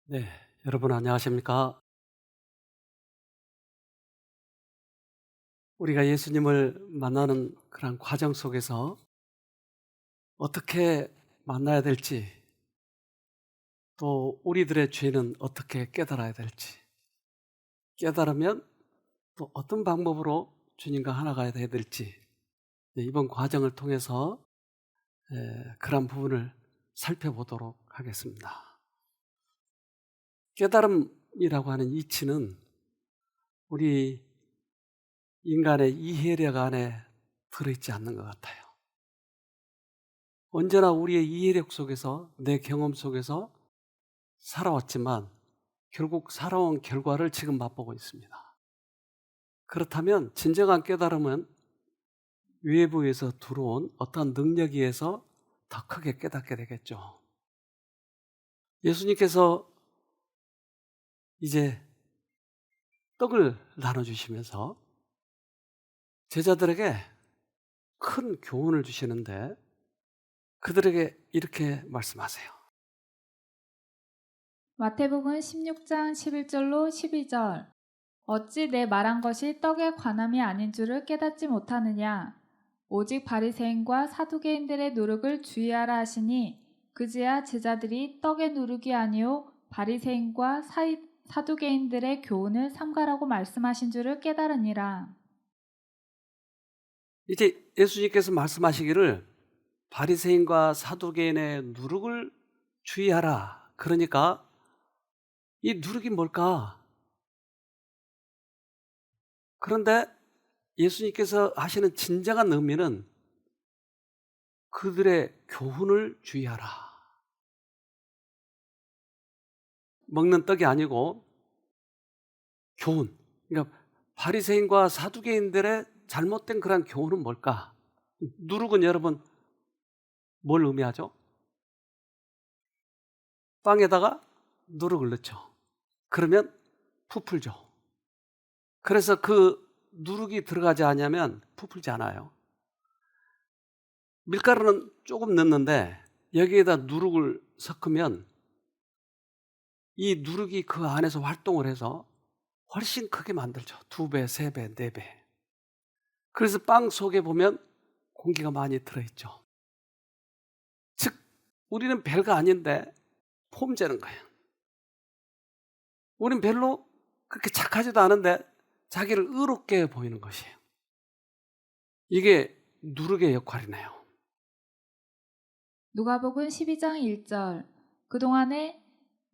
네, 여러분 안녕하십니까? 우리가 예수님을 만나는 그런 과정 속에서 어떻게 만나야 될지, 또 우리들의 죄는 어떻게 깨달아야 될지, 깨달으면 또 어떤 방법으로 주님과 하나가 돼야 될지, 네, 이번 과정을 통해서 그런 부분을 살펴보도록 하겠습니다. 깨달음이라고 하는 이치는 우리 인간의 이해력 안에 들어있지 않는 것 같아요. 언제나 우리의 이해력 속에서, 내 경험 속에서 살아왔지만 결국 살아온 결과를 지금 맛보고 있습니다. 그렇다면 진정한 깨달음은 외부에서 들어온 어떤 능력에 의해서 더 크게 깨닫게 되겠죠. 예수님께서 이제 떡을 나눠주시면서 제자들에게 큰 교훈을 주시는데, 그들에게 이렇게 말씀하세요. 마태복음 16장 11절로 12절. 어찌 내 말한 것이 떡에 관함이 아닌 줄을 깨닫지 못하느냐. 오직 바리새인과 사두개인들의 누룩을 주의하라 하시니 그제야 제자들이 떡의 누룩이 아니요 바리새인과 사두개인들의 교훈을 삼가라고 말씀하신 줄을 깨달으니라. 이제 예수님께서 말씀하시기를 바리새인과 사두개인의 누룩을 주의하라. 그러니까 이 누룩이 뭘까? 그런데 예수님께서 하시는 진정한 의미는 그들의 교훈을 주의하라. 먹는 떡이 아니고 교훈. 그러니까 바리새인과 사두개인들의 잘못된 그런 교훈은 뭘까? 누룩은 여러분 뭘 의미하죠? 빵에다가 누룩을 넣죠. 그러면 부풀죠. 그래서 그 누룩이 들어가지 않으면 부풀지 않아요. 밀가루는 조금 넣는데 여기에다 누룩을 섞으면 이 누룩이 그 안에서 활동을 해서 훨씬 크게 만들죠. 2배, 3배, 4배. 그래서 빵 속에 보면 공기가 많이 들어있죠. 즉, 우리는 별거 아닌데 폼 재는 거예요. 우린 별로 그렇게 착하지도 않은데 자기를 의롭게 보이는 것이에요. 이게 누룩의 역할이네요. 누가복음 12장 1절. 그동안에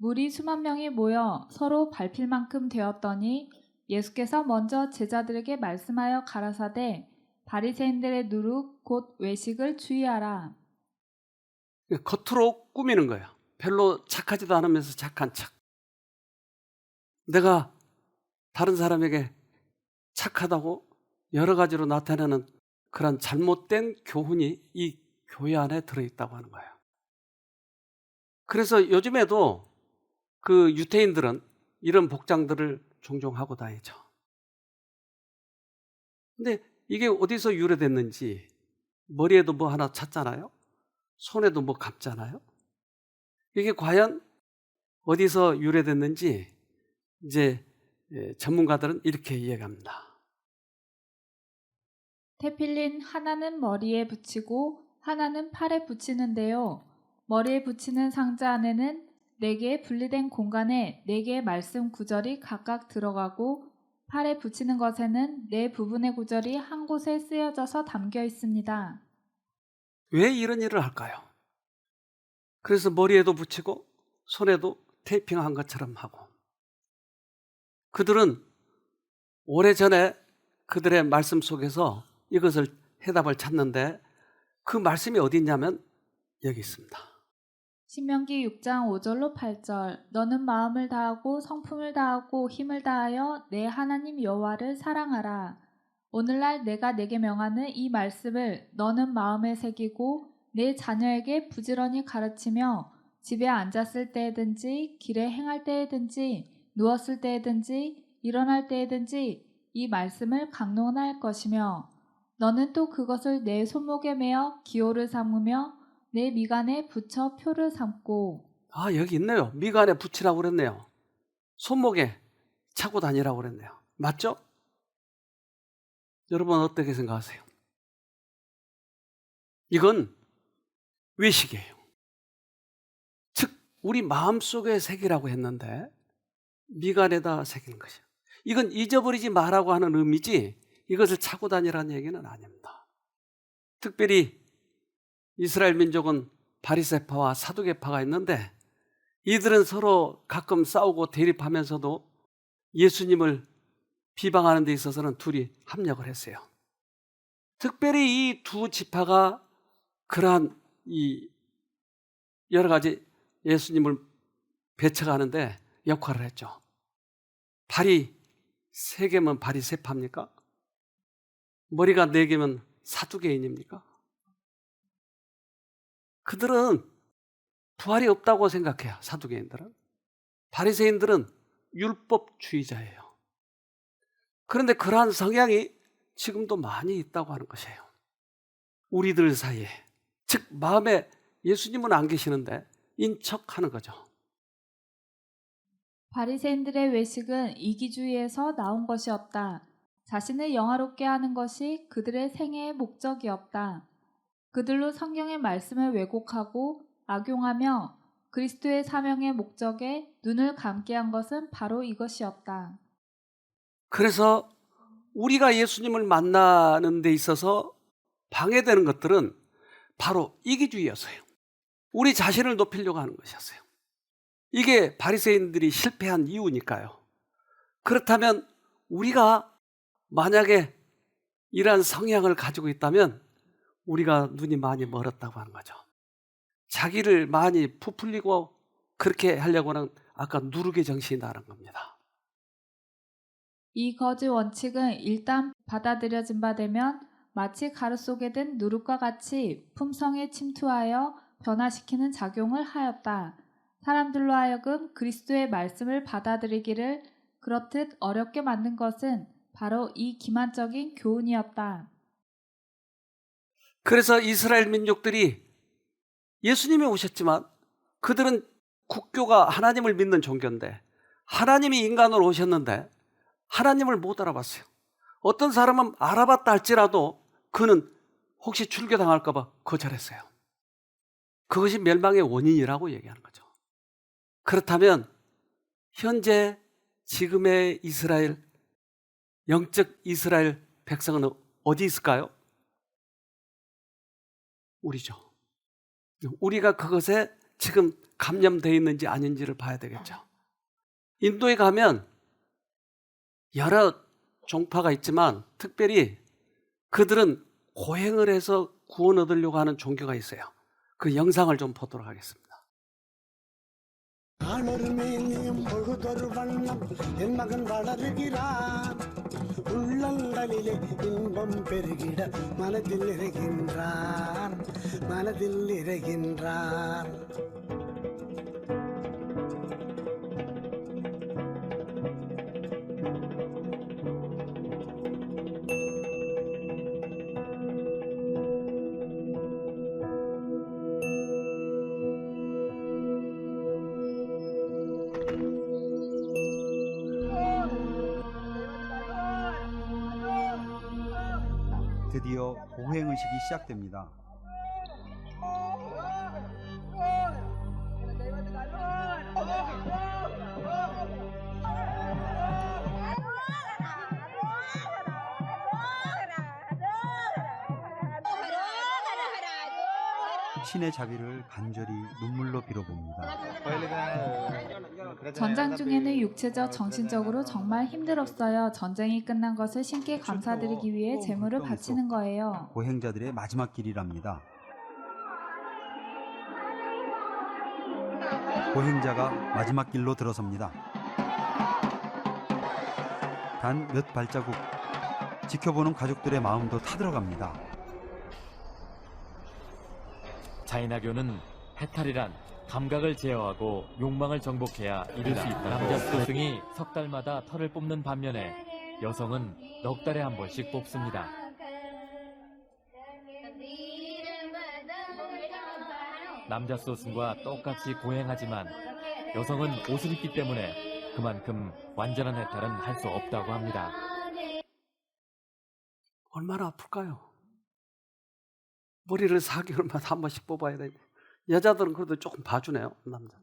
무리 수만 명이 모여 서로 밟힐 만큼 되었더니 예수께서 먼저 제자들에게 말씀하여 가라사대 바리새인들의 누룩 곧 외식을 주의하라. 겉으로 꾸미는 거예요. 별로 착하지도 않으면서 착한 척. 내가 다른 사람에게 착하다고 여러 가지로 나타내는 그런 잘못된 교훈이 이 교회 안에 들어있다고 하는 거예요. 그래서 요즘에도 그 유태인들은 이런 복장들을 종종 하고 다니죠. 근데 이게 어디서 유래됐는지, 머리에도 뭐 하나 찼잖아요. 손에도 뭐 감잖아요. 이게 과연 어디서 유래됐는지 이제 전문가들은 이렇게 이야기합니다. 테필린 하나는 머리에 붙이고 하나는 팔에 붙이는데요. 머리에 붙이는 상자 안에는 4개의 분리된 공간에 4개의 말씀 구절이 각각 들어가고 팔에 붙이는 것에는 4부분의 구절이 한 곳에 쓰여져서 담겨 있습니다. 왜 이런 일을 할까요? 그래서 머리에도 붙이고 손에도 테이핑한 것처럼 하고, 그들은 오래전에 그들의 말씀 속에서 이것을 해답을 찾는데, 그 말씀이 어디 있냐면 여기 있습니다. 신명기 6장 5절로 8절. 너는 마음을 다하고 성품을 다하고 힘을 다하여 내 하나님 여호와를 사랑하라. 오늘날 내가 내게 명하는 이 말씀을 너는 마음에 새기고 내 자녀에게 부지런히 가르치며 집에 앉았을 때든지 길에 행할 때든지 누웠을 때든지 일어날 때든지 이 말씀을 강론할 것이며 너는 또 그것을 내 손목에 매어 기호를 삼으며 내 미간에 붙여 표를 삼고 아, 여기 있네요. 미간에 붙이라고 그랬네요. 손목에 차고 다니라고 그랬네요. 맞죠? 여러분 어떻게 생각하세요? 이건 외식이에요. 즉 우리 마음속에 새기라고 했는데 미간에다 새기는 것이에요. 이건 잊어버리지 말라고 하는 의미지 이것을 차고 다니라는 얘기는 아닙니다. 특별히 이스라엘 민족은 바리새파와 사두개파가 있는데 이들은 서로 가끔 싸우고 대립하면서도 예수님을 비방하는 데 있어서는 둘이 합력을 했어요. 특별히 이 두 지파가 그러한 이 여러 가지 예수님을 배척하는데 역할을 했죠. 발이 3개면 바리새파입니까? 머리가 4개면 사두개인입니까? 그들은 부활이 없다고 생각해요. 사두개인들은. 바리새인들은 율법주의자예요. 그런데 그러한 성향이 지금도 많이 있다고 하는 것이에요. 우리들 사이에. 즉 마음에 예수님은 안 계시는데 인척하는 거죠. 바리새인들의 외식은 이기주의에서 나온 것이었다. 자신을 영화롭게 하는 것이 그들의 생애의 목적이었다. 그들로 성경의 말씀을 왜곡하고 악용하며 그리스도의 사명의 목적에 눈을 감게 한 것은 바로 이것이었다. 그래서 우리가 예수님을 만나는 데 있어서 방해되는 것들은 바로 이기주의였어요. 우리 자신을 높이려고 하는 것이었어요. 이게 바리새인들이 실패한 이유니까요. 그렇다면 우리가 만약에 이러한 성향을 가지고 있다면 우리가 눈이 많이 멀었다고 하는 거죠. 자기를 많이 부풀리고 그렇게 하려고 하는 아까 누르개 정신이 나는 겁니다. 이 거짓 원칙은 일단 받아들여진 바 되면 마치 가루 속에 든 누룩과 같이 품성에 침투하여 변화시키는 작용을 하였다. 사람들로 하여금 그리스도의 말씀을 받아들이기를 그렇듯 어렵게 만든 것은 바로 이 기만적인 교훈이었다. 그래서 이스라엘 민족들이 예수님이 오셨지만 그들은 국교가 하나님을 믿는 종교인데 하나님이 인간으로 오셨는데 하나님을 못 알아봤어요. 어떤 사람은 알아봤다 할지라도 그는 혹시 출교당할까 봐 거절했어요. 그것이 멸망의 원인이라고 얘기하는 거죠. 그렇다면 현재 지금의 이스라엘, 영적 이스라엘 백성은 어디 있을까요? 우리죠. 우리가 그것에 지금 감염되어 있는지 아닌지를 봐야 되겠죠. 인도에 가면 여러 종파가 있지만 특별히 그들은 고행을 해서 구원 얻으려고 하는 종교가 있어요. 그 영상을 좀 보도록 하겠습니다. ஆளொருமேனியும் பொழுதொரு வண்ணம் என் மகன் வளருகிறான் உள்ளங்களிலே இன்பம் பெருகிட மனதில் நிறைகின்றான் மனதில் நிறைகின்றான் 드디어 보행의식이 시작됩니다. 신의 자비를 간절히 눈물로 빌어봅니다. 전장 중에는 육체적, 정신적으로 정말 힘들었어요. 전쟁이 끝난 것을 신께 감사드리기 위해 제물을 바치는 거예요. 보행자들의 마지막 길이랍니다. 보행자가 마지막 길로 들어섭니다. 단 몇 발자국, 지켜보는 가족들의 마음도 타들어갑니다. 자이나교는 해탈이란 감각을 제어하고 욕망을 정복해야 이룰 수 있다. 남자 스승이 석 달마다 털을 뽑는 반면에 여성은 넉 달에 한 번씩 뽑습니다. 남자 소승과 똑같이 고행하지만 여성은 옷을 입기 때문에 그만큼 완전한 해탈은 할 수 없다고 합니다. 얼마나 아플까요? 머리를 4개월마다 한 번씩 뽑아야 되는데 여자들은 그래도 조금 봐주네요. 남자.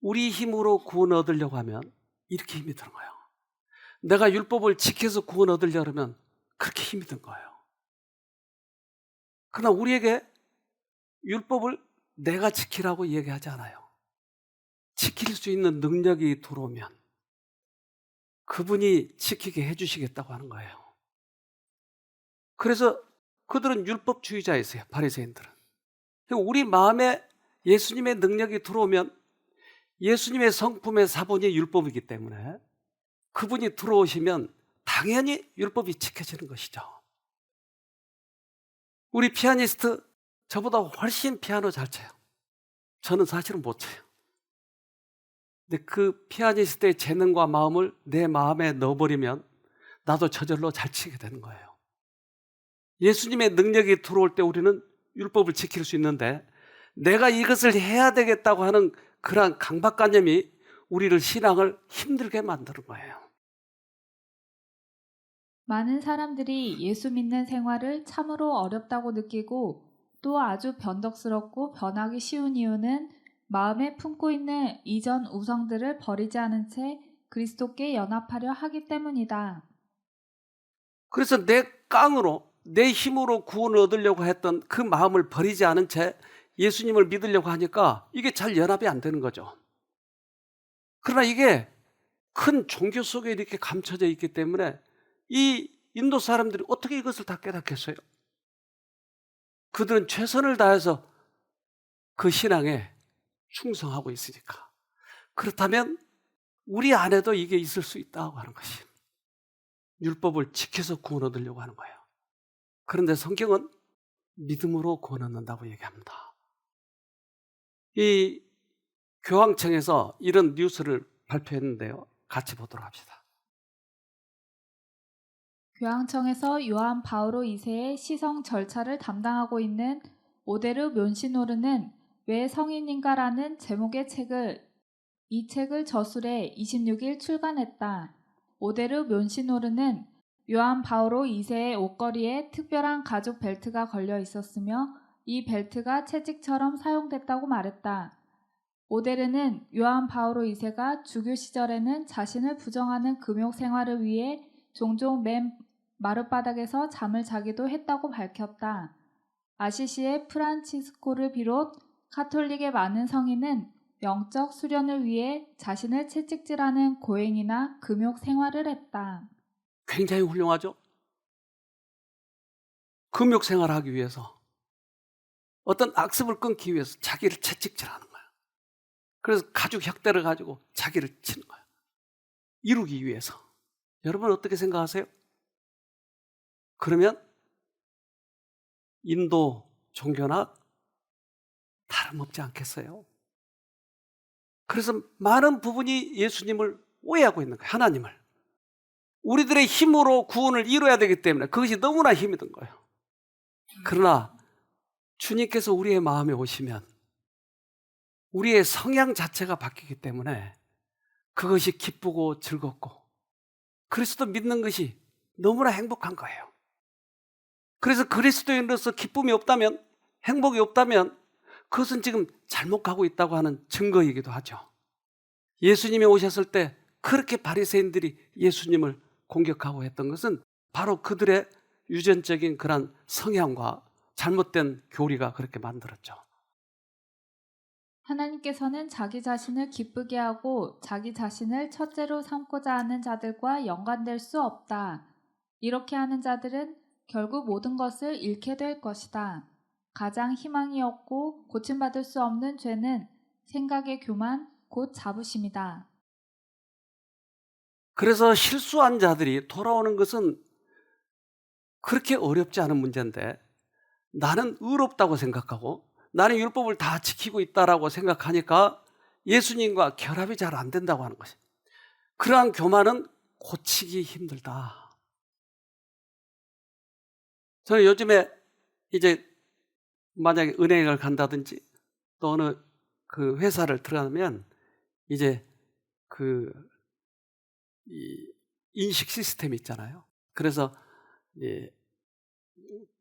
우리 힘으로 구원 얻으려고 하면 이렇게 힘이 드는 거예요. 내가 율법을 지켜서 구원 얻으려면 그렇게 힘이 든 거예요. 그러나 우리에게 율법을 내가 지키라고 얘기하지 않아요. 지킬 수 있는 능력이 들어오면 그분이 지키게 해주시겠다고 하는 거예요. 그래서 그들은 율법주의자였어요. 바리새인들은. 우리 마음에 예수님의 능력이 들어오면 예수님의 성품의 사본이 율법이기 때문에 그분이 들어오시면 당연히 율법이 지켜지는 것이죠. 우리 피아니스트 저보다 훨씬 피아노 잘 쳐요. 저는 사실은 못 쳐요. 근데 그 피아니스트의 재능과 마음을 내 마음에 넣어버리면 나도 저절로 잘 치게 되는 거예요. 예수님의 능력이 들어올 때 우리는 율법을 지킬 수 있는데 내가 이것을 해야 되겠다고 하는 그러한 강박관념이 우리를 신앙을 힘들게 만드는 거예요. 많은 사람들이 예수 믿는 생활을 참으로 어렵다고 느끼고 또 아주 변덕스럽고 변하기 쉬운 이유는 마음에 품고 있는 이전 우상들을 버리지 않은 채 그리스도께 연합하려 하기 때문이다. 그래서 내 깡으로 내 힘으로 구원을 얻으려고 했던 그 마음을 버리지 않은 채 예수님을 믿으려고 하니까 이게 잘 연합이 안 되는 거죠. 그러나 이게 큰 종교 속에 이렇게 감춰져 있기 때문에 이 인도 사람들이 어떻게 이것을 다 깨닫겠어요? 그들은 최선을 다해서 그 신앙에 충성하고 있으니까. 그렇다면 우리 안에도 이게 있을 수 있다고 하는 것이 율법을 지켜서 구원 얻으려고 하는 거예요. 그런데 성경은 믿음으로 구원 얻는다고 얘기합니다. 이 교황청에서 이런 뉴스를 발표했는데요. 같이 보도록 합시다. 교황청에서 요한 바오로 2세의 시성 절차를 담당하고 있는 오데르 면시노르는 왜 성인인가라는 제목의 이 책을 저술해 26일 출간했다. 오데르 면시노르는 요한 바오로 2세의 옷걸이에 특별한 가죽 벨트가 걸려 있었으며 이 벨트가 채찍처럼 사용됐다고 말했다. 오데르는 요한 바오로 2세가 주교 시절에는 자신을 부정하는 금욕 생활을 위해 종종 맨 마룻바닥에서 잠을 자기도 했다고 밝혔다. 아시시의 프란치스코를 비롯 카톨릭의 많은 성인은 영적 수련을 위해 자신을 채찍질하는 고행이나 금욕 생활을 했다. 굉장히 훌륭하죠? 금욕 생활을 하기 위해서 어떤 악습을 끊기 위해서 자기를 채찍질하는 거야. 그래서 가죽 혁대를 가지고 자기를 치는 거야. 이루기 위해서. 여러분 어떻게 생각하세요? 그러면 인도 종교나 다름없지 않겠어요? 그래서 많은 부분이 예수님을 오해하고 있는 거예요. 하나님을. 우리들의 힘으로 구원을 이루어야 되기 때문에 그것이 너무나 힘이 든 거예요. 그러나 주님께서 우리의 마음에 오시면 우리의 성향 자체가 바뀌기 때문에 그것이 기쁘고 즐겁고 그리스도 믿는 것이 너무나 행복한 거예요. 그래서 그리스도인으로서 기쁨이 없다면, 행복이 없다면 그것은 지금 잘못 가고 있다고 하는 증거이기도 하죠. 예수님이 오셨을 때 그렇게 바리새인들이 예수님을 공격하고 했던 것은 바로 그들의 유전적인 그런 성향과 잘못된 교리가 그렇게 만들었죠. 하나님께서는 자기 자신을 기쁘게 하고 자기 자신을 첫째로 삼고자 하는 자들과 연관될 수 없다. 이렇게 하는 자들은 결국 모든 것을 잃게 될 것이다. 가장 희망이 없고 고침받을 수 없는 죄는 생각의 교만, 곧 자부심이다. 그래서 실수한 자들이 돌아오는 것은 그렇게 어렵지 않은 문제인데 나는 의롭다고 생각하고 나는 율법을 다 지키고 있다라고 생각하니까 예수님과 결합이 잘 안 된다고 하는 것이. 그러한 교만은 고치기 힘들다. 저는 요즘에 이제 만약에 은행을 간다든지 또 어느 그 회사를 들어가면 이제 이 인식 시스템이 있잖아요. 그래서 이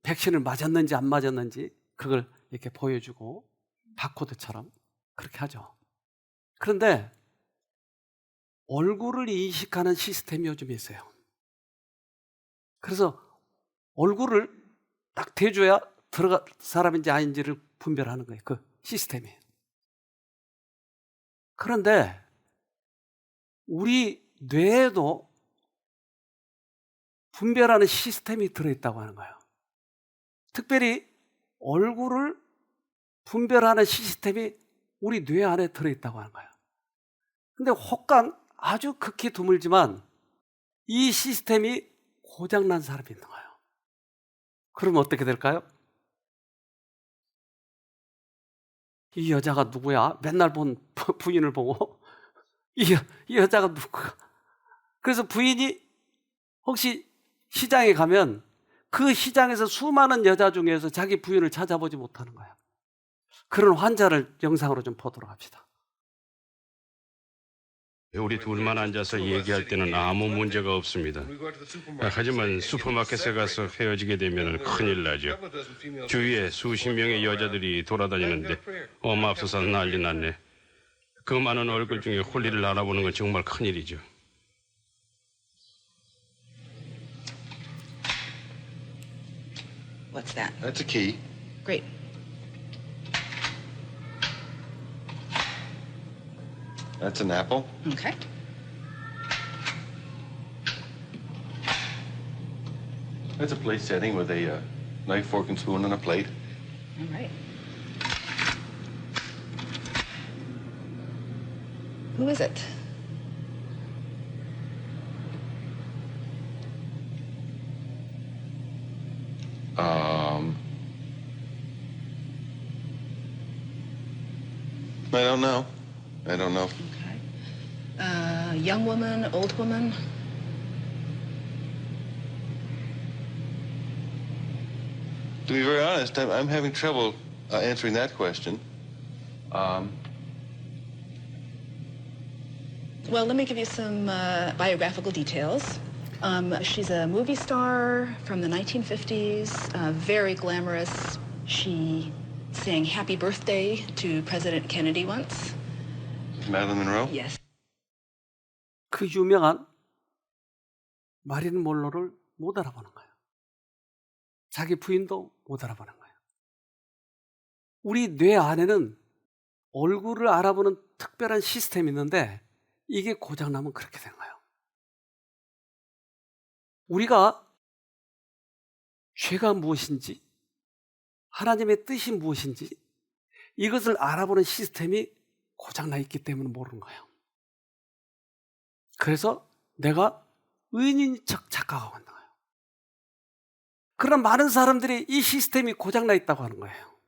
백신을 맞았는지 안 맞았는지 그걸 이렇게 보여주고 바코드처럼 그렇게 하죠. 그런데 얼굴을 인식하는 시스템이 요즘 있어요. 그래서 얼굴을 딱 대줘야 들어가 사람인지 아닌지를 분별하는 거예요. 그 시스템이. 그런데 우리 뇌에도 분별하는 시스템이 들어있다고 하는 거예요. 특별히 얼굴을 분별하는 시스템이 우리 뇌 안에 들어있다고 하는 거예요. 근데 혹간 아주 극히 드물지만 이 시스템이 고장난 사람이 있는 거예요. 그러면 어떻게 될까요? 이 여자가 누구야? 맨날 본 부인을 보고 이 여자가 누구야? 그래서 부인이 혹시 시장에 가면 그 시장에서 수많은 여자 중에서 자기 부인을 찾아보지 못하는 거예요. 그런 환자를 영상으로 좀 보도록 합시다. 우리 둘만 앉아서 얘기할 때는 아무 문제가 없습니다. 하지만 슈퍼마켓에 가서 헤어지게 되면 큰일 나죠. 주위에 수십 명의 여자들이 돌아다니는데 어마없어서 난리 났네. 그 많은 얼굴 중에 홀리를 알아보는 건 정말 큰일이죠. What's that? That's a key. Great. That's an apple. Okay. That's a place setting with a knife, fork, and spoon on a plate. All right. Who is it? I don't know. I don't know. Okay. Young woman, old woman? To be very honest, I'm having trouble answering that question. Well, let me give you some biographical details. She's a movie star from the 1950s, very glamorous. She sang Happy Birthday to President Kennedy once. Marilyn Monroe? Yes. 그 유명한 마릴린 monroe를 못 알아보는 거예요. 자기 부인도 못 알아보는 거예요. 우리 뇌 안에는 얼굴을 알아보는 특별한 시스템이 있는데 이게 고장나면 그렇게 되는 거예요. 우리가 죄가 무엇인지 하나님의 뜻이 무엇인지 이것을 알아보는 시스템이 고장나 있기 때문에 모르는 거예요. 그래서 내가 의인인 척 착각하고 있는 거예요. 그런 많은 사람들이 이 시스템이 고장나 있다고 하는 거예요.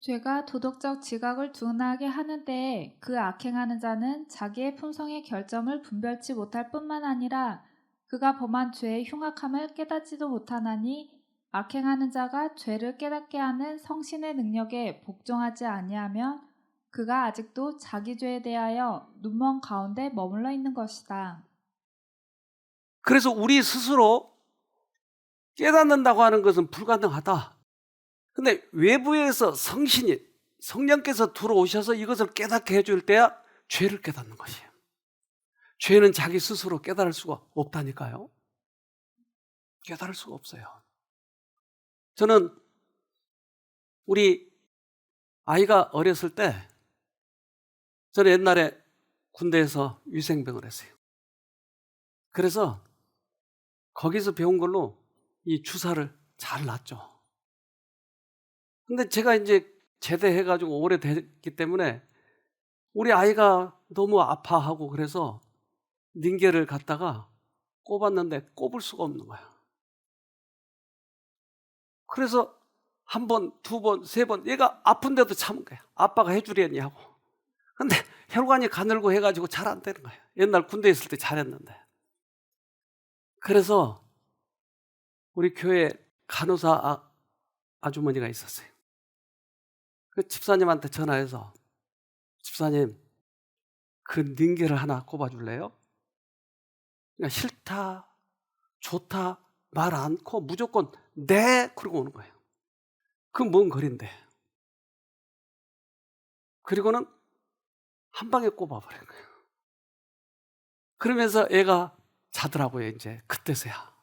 죄가 도덕적 지각을 둔하게 하는 때에 그 악행하는 자는 자기의 품성의 결점을 분별치 못할 뿐만 아니라 그가 범한 죄의 흉악함을 깨닫지도 못하나니 악행하는 자가 죄를 깨닫게 하는 성신의 능력에 복종하지 아니하면 그가 아직도 자기 죄에 대하여 눈먼 가운데 머물러 있는 것이다. 그래서 우리 스스로 깨닫는다고 하는 것은 불가능하다. 근데 외부에서 성신이 성령께서 들어오셔서 이것을 깨닫게 해줄 때야 죄를 깨닫는 것이에요. 죄는 자기 스스로 깨달을 수가 없다니까요. 깨달을 수가 없어요. 저는 우리 아이가 어렸을 때 저는 옛날에 군대에서 위생병을 했어요. 그래서 거기서 배운 걸로 이 주사를 잘 놨죠. 근데 제가 이제 제대해가지고 오래됐기 때문에 우리 아이가 너무 아파하고 그래서 닌겔을 갖다가 꼽았는데 꼽을 수가 없는 거야. 그래서 한 번, 두 번, 세 번 얘가 아픈데도 참은 거야. 아빠가 해주려니 하고. 근데 혈관이 가늘고 해가지고 잘 안 되는 거예요. 옛날 군대에 있을 때 잘했는데. 그래서 우리 교회 간호사 아주머니가 있었어요. 그 집사님한테 전화해서 집사님 그 링겔을 하나 꼽아줄래요? 그러니까 싫다, 좋다 말 않고 무조건 네 그러고 오는 거예요. 그 먼 거리인데. 그리고는 한 방에 꼽아버린 거예요. 그러면서 애가 자더라고요. 이제 그때서야.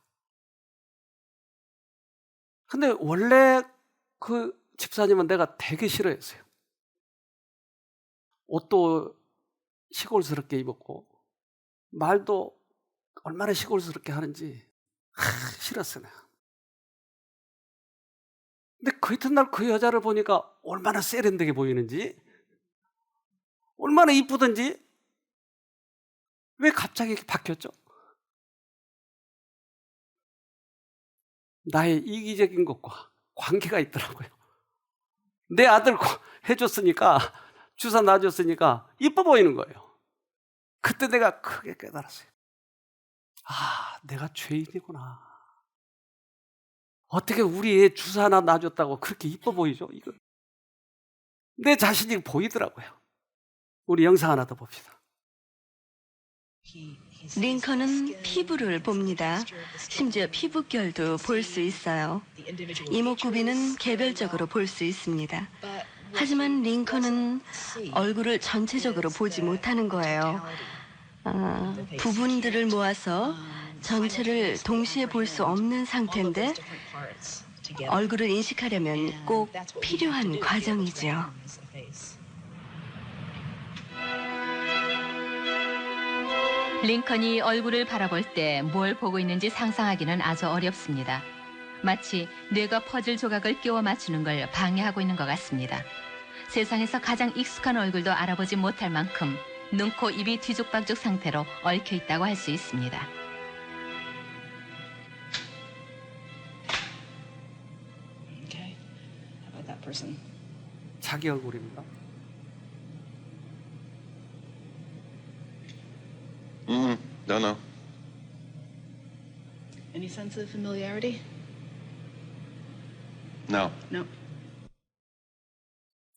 근데 원래 그 집사님은 내가 되게 싫어했어요. 옷도 시골스럽게 입었고 말도 얼마나 시골스럽게 하는지 싫었어요. 내가. 근데 그 이튿날 그 여자를 보니까 얼마나 세련되게 보이는지 얼마나 이쁘던지 왜 갑자기 이렇게 바뀌었죠? 나의 이기적인 것과 관계가 있더라고요. 내 아들 해줬으니까 주사 놔줬으니까 이뻐 보이는 거예요. 그때 내가 크게 깨달았어요. 아, 내가 죄인이구나. 어떻게 우리 애 주사 하나 놔줬다고 그렇게 이뻐 보이죠? 이거 내 자신이 보이더라고요. 우리 영상 하나 더 봅시다. 링컨은 피부를 봅니다. 심지어 피부결도 볼 수 있어요. 이목구비는 개별적으로 볼 수 있습니다. 하지만 링컨은 얼굴을 전체적으로 보지 못하는 거예요. 부분들을 모아서 전체를 동시에 볼 수 없는 상태인데 얼굴을 인식하려면 꼭 필요한 과정이죠. 링컨이 얼굴을 바라볼 때 뭘 보고 있는지 상상하기는 아주 어렵습니다. 마치 뇌가 퍼즐 조각을 끼워 맞추는 걸 방해하고 있는 것 같습니다. 세상에서 가장 익숙한 얼굴도 알아보지 못할 만큼 눈, 코, 입이 뒤죽박죽 상태로 얽혀 있다고 할 수 있습니다. 자기 얼굴입니다. No, no. Any sense of familiarity? No. No.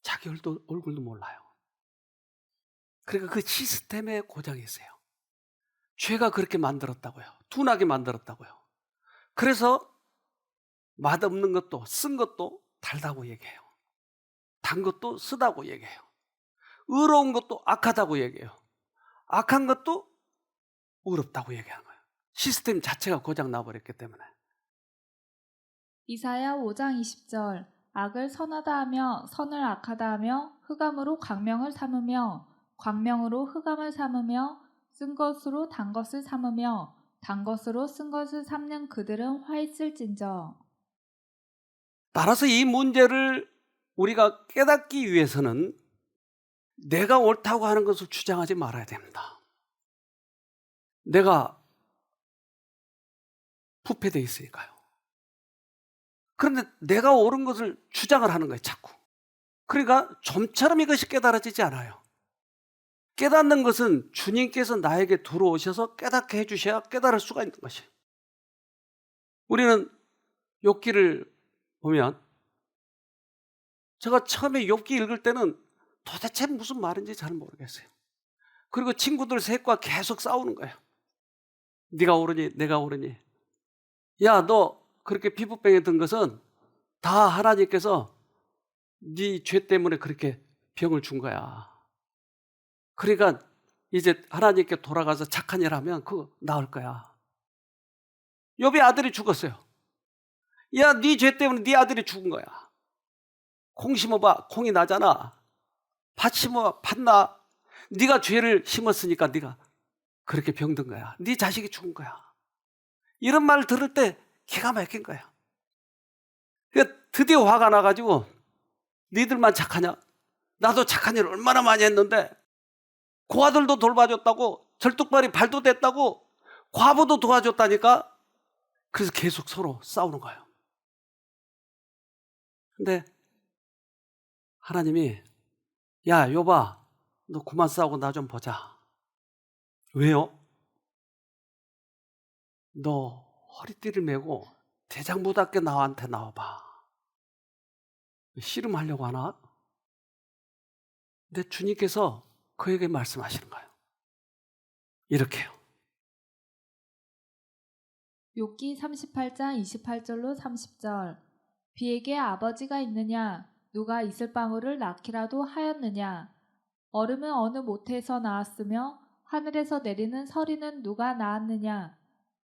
자기 얼굴도 몰라요. 그러니까 그 시스템에 고장이 있어요. 죄가 그렇게 만들었다고요. 둔하게 만들었다고요. 그래서 맛없는 것도 쓴 것도 달다고 얘기해요. 단 것도 쓰다고 얘기해요. 의로운 것도 악하다고 얘기해요. 악한 것도 의롭다고 얘기하는 거예요. 시스템 자체가 고장 나버렸기 때문에. 이사야 5장 20절 악을 선하다 하며 선을 악하다 하며 흑암으로 광명을 삼으며 광명으로 흑암을 삼으며 쓴 것으로 단 것을 삼으며 단 것으로 쓴 것을 삼는 그들은 화 있을진저. 따라서 이 문제를 우리가 깨닫기 위해서는 내가 옳다고 하는 것을 주장하지 말아야 됩니다. 내가 부패되어 있으니까요. 그런데 내가 옳은 것을 주장을 하는 거예요, 자꾸. 그러니까 좀처럼 이것이 깨달아지지 않아요. 깨닫는 것은 주님께서 나에게 들어오셔서 깨닫게 해주셔야 깨달을 수가 있는 것이에요. 우리는 욥기를 보면 제가 처음에 욥기 읽을 때는 도대체 무슨 말인지 잘 모르겠어요. 그리고 친구들 셋과 계속 싸우는 거예요. 네가 옳으니 내가 옳으니. 야, 너 그렇게 피부병에 든 것은 다 하나님께서 네 죄 때문에 그렇게 병을 준 거야. 그러니까 이제 하나님께 돌아가서 착한 일 하면 그거 나을 거야. 욥의 아들이 죽었어요. 야, 네 죄 때문에 네 아들이 죽은 거야. 콩 심어봐, 콩이 나잖아. 팥 심어봐, 팥 나. 네가 죄를 심었으니까 네가 그렇게 병든 거야. 네 자식이 죽은 거야. 이런 말을 들을 때 기가 막힌 거야. 그러니까 드디어 화가 나가지고 니들만 착하냐? 나도 착한 일 얼마나 많이 했는데 고아들도 돌봐줬다고, 절뚝발이 발도 됐다고, 과부도 도와줬다니까. 그래서 계속 서로 싸우는 거예요. 근데 하나님이 야, 욥아, 너 그만 싸우고 나 좀 보자. 왜요? 너 허리띠를 메고 대장부답게 나한테 나와봐. 씨름하려고 하나? 근데 주님께서 그에게 말씀하시는 거예요. 이렇게요. 욥기 38장 28절로 30절. 비에게 아버지가 있느냐? 누가 이슬방울을 낳기라도 하였느냐? 얼음은 어느 모태에서 나왔으며 하늘에서 내리는 서리는 누가 낳았느냐?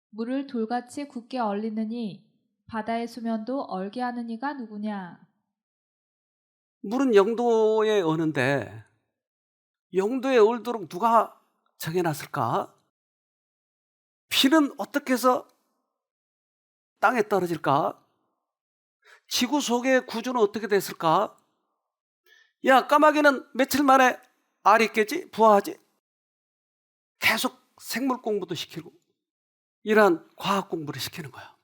물을 돌같이 굳게 얼리느니 바다의 수면도 얼게 하는 이가 누구냐? 물은 영도에 어는데 영도에 얼도록 누가 정해놨을까? 비는 어떻게 해서 땅에 떨어질까? 지구 속의 구조는 어떻게 됐을까? 야, 까마귀는 며칠 만에 알이 있겠지? 부화하지? 계속 생물 공부도 시키고 이러한 과학 공부를 시키는 거야.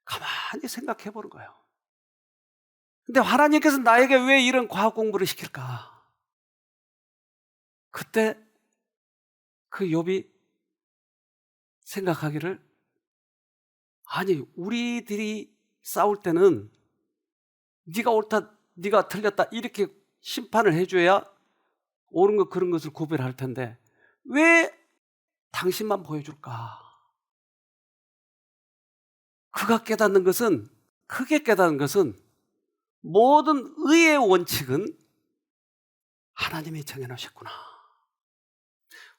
가만히 생각해 보는 거예요. 근데 하나님께서 나에게 왜 이런 과학 공부를 시킬까? 그때 그 욥이 생각하기를, 아니, 우리들이 싸울 때는 네가 옳다, 네가 틀렸다 이렇게 심판을 해줘야 옳은 것 그런 것을 구별할 텐데 왜 당신만 보여줄까? 그가 깨닫는 것은, 크게 깨닫는 것은 모든 의의 원칙은 하나님이 정해놓으셨구나.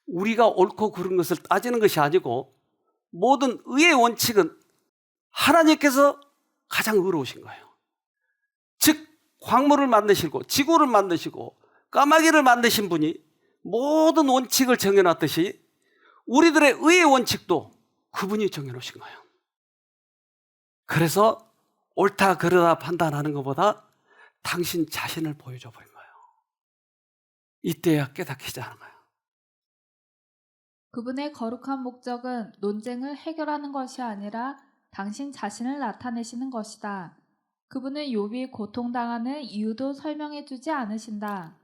우리가 옳고 그른 것을 따지는 것이 아니고 모든 의의 원칙은 하나님께서 가장 의로우신 거예요. 즉 광물을 만드시고 지구를 만드시고 까마귀를 만드신 분이 모든 원칙을 정해놨듯이 우리들의 의의 원칙도 그분이 정해놓으신 거예요. 그래서 옳다 그르다 판단하는 것보다 당신 자신을 보여줘 버린 거예요. 이때야 깨닫게 하는 거예요. 그분의 거룩한 목적은 논쟁을 해결하는 것이 아니라 당신 자신을 나타내시는 것이다. 그분은 욥이 고통당하는 이유도 설명해 주지 않으신다.